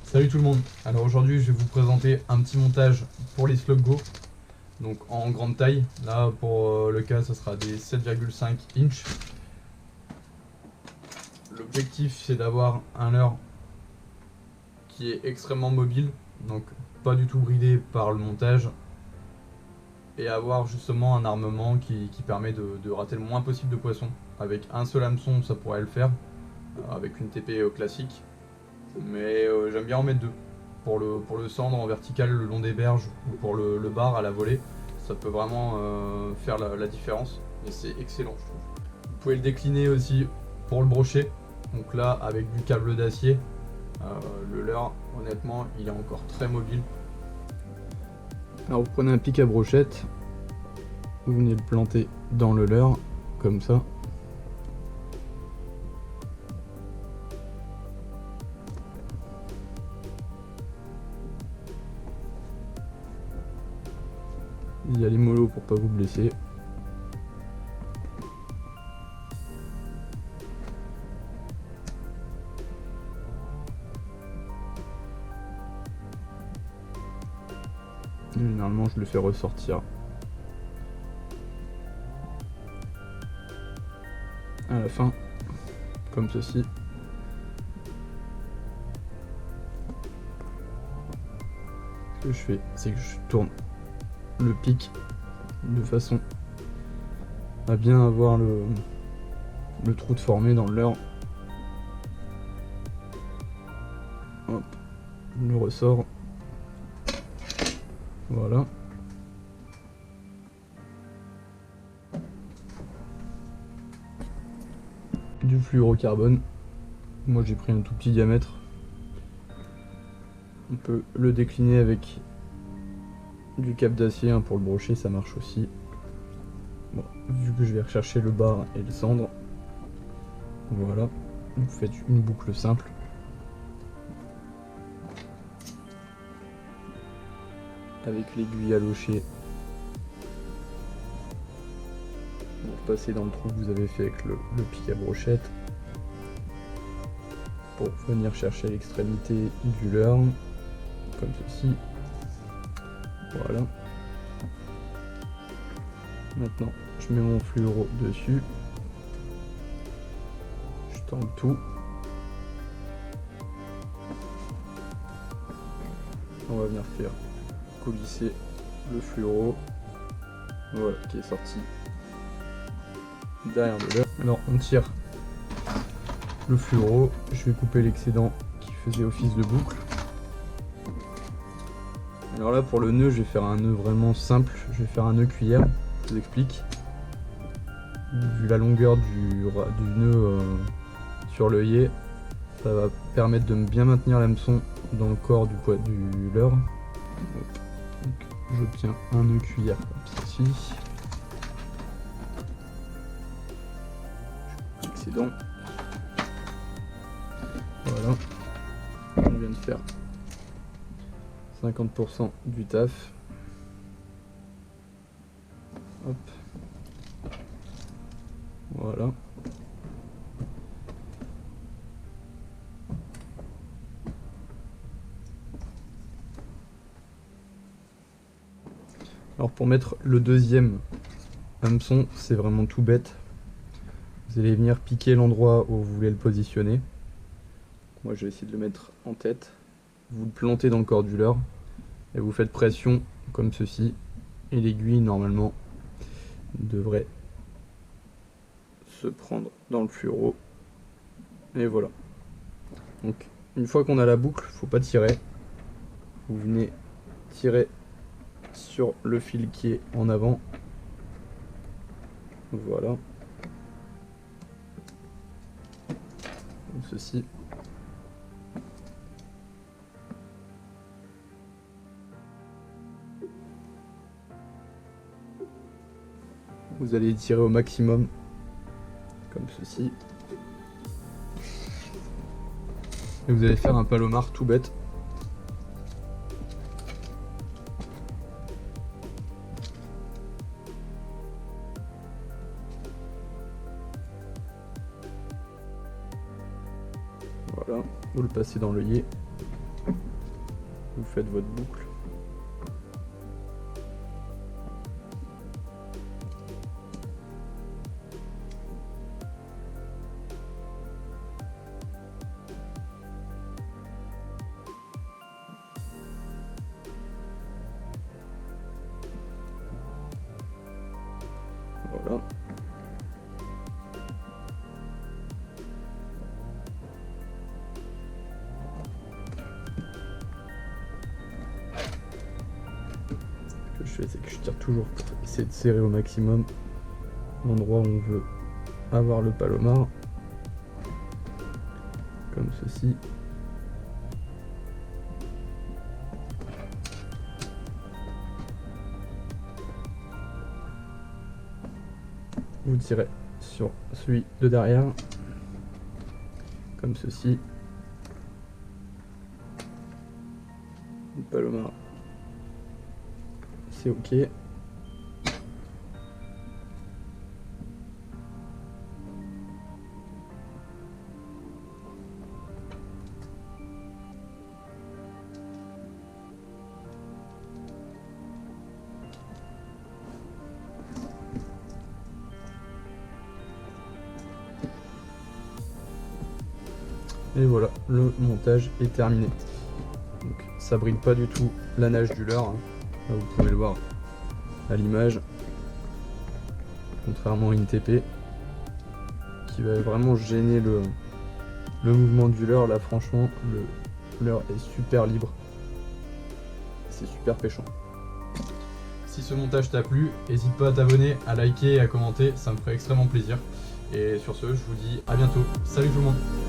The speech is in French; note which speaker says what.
Speaker 1: Salut tout le monde. Alors aujourd'hui je vais vous présenter un petit montage pour les Slug Go, donc en grande taille. Là pour le cas ça sera des 7,5 inch. L'objectif c'est d'avoir un leurre qui est extrêmement mobile, donc pas du tout bridé par le montage, et avoir justement un armement qui permet de rater le moins possible de poissons. Avec un seul hameçon ça pourrait le faire, avec une TP classique, mais j'aime bien en mettre deux. Pour le cendre en vertical le long des berges ou pour le bar à la volée, ça peut vraiment faire la différence et c'est excellent je trouve. Vous pouvez le décliner aussi pour le brochet, donc là avec du câble d'acier, le leurre honnêtement il est encore très mobile. Alors vous prenez un pic à brochette, vous venez le planter dans le leurre comme ça. Il y a les mollos pour pas vous blesser. Généralement je le fais ressortir à la fin, comme ceci. Ce que je fais, c'est que je tourne le pic de façon à bien avoir le trou de formé dans le leurre. Hop, le ressort. Voilà. Du fluorocarbone. Moi j'ai pris un tout petit diamètre. On peut le décliner avec du cap d'acier pour le brochet, ça marche aussi. Bon, vu que je vais rechercher le bar et le cendre, voilà, vous faites une boucle simple. Avec l'aiguille à locher, vous passez dans le trou que vous avez fait avec le pic à brochette pour venir chercher l'extrémité du leurre, comme ceci. Voilà. Maintenant, je mets mon fluoro dessus. Je tends tout. On va venir faire coulisser le fluoro. Voilà, qui est sorti derrière le leurre. Alors, on tire le fluoro. Je vais couper l'excédent qui faisait office de boucle. Alors là pour le nœud je vais faire un nœud vraiment simple, je vais faire un nœud cuillère, je vous explique. Vu la longueur du nœud sur l'œillet, ça va permettre de bien maintenir l'hameçon dans le corps du leurre. Donc, je tiens un nœud cuillère comme ceci. Excédent. Voilà, on vient de faire 50% du taf. Hop. Voilà. Alors pour mettre le deuxième hameçon, c'est vraiment tout bête. Vous allez venir piquer l'endroit où vous voulez le positionner. Moi je vais essayer de le mettre en tête. Vous le plantez dans le corps du leurre et vous faites pression comme ceci, et l'aiguille normalement devrait se prendre dans le fluoro, et voilà. Donc une fois qu'on a la boucle, faut pas tirer, vous venez tirer sur le fil qui est en avant, voilà, comme ceci. Vous allez tirer au maximum, comme ceci. Et vous allez faire un palomar tout bête. Voilà, vous le passez dans l'œillet. vous faites votre boucle. Voilà. Ce que je fais, c'est que je tire toujours pour essayer de serrer au maximum l'endroit où on veut avoir le palomar, comme ceci. Vous tirez sur celui de derrière, comme ceci. Le palomar, c'est ok. Et voilà, le montage est terminé. Donc ça brille pas du tout la nage du leurre, hein. Là, vous pouvez le voir à l'image, contrairement à une TP qui va vraiment gêner le mouvement du leurre. Là franchement le leurre est super libre, c'est super pêchant. Si ce montage t'a plu, n'hésite pas à t'abonner, à liker et à commenter, ça me ferait extrêmement plaisir. Et sur ce, je vous dis à bientôt. Salut tout le monde!